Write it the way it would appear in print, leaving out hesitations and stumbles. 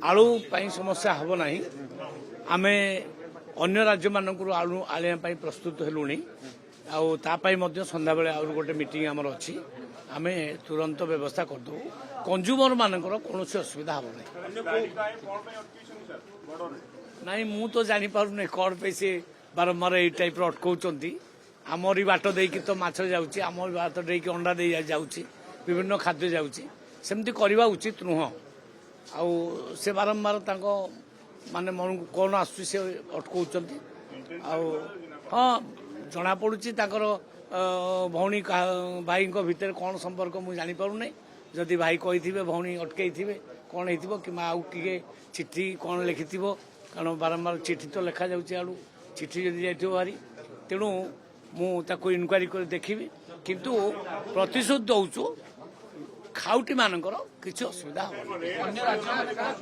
आलू समस्या हम ना आम अन्य राज्य मानक आलू आनिया प्रस्तुत हेलुणी आपाई सन्ध्या बेले आउ गोटे मीटिंग आमर अच्छी आम तुरंत व्यवस्था करदे कंज्यूमर मानकर कौन असुविधा हम ना मु तो जापार कौन पे सी बारंबार यही टाइप अटकाउंट आमरी बाट देकी तो माछ जाऊँगी आम बाट देकी अंडा दे जाऊँगी विभिन्न खाद्य जाऊँगी सेमती करवा उचित नुह आउ से बारंबार माने मन को कौन आसुची से अटकाउंट हाँ जना पड़ुची भौणी भाई भितर कौन संपर्क मुझे जानीपारूना जदि भाई कही भौणी अटकई थे कौन हो कि आउ किए चिठी कौन लिखि कारण बारंबार चिठी तो लिखा जाऊँगी आड़ू चिठी जदि जाइए भारी तेणु मुझे इनक्वारी कर देखी किंतु प्रतिशोध दौचु खाउटी मानकर किसी असुविधा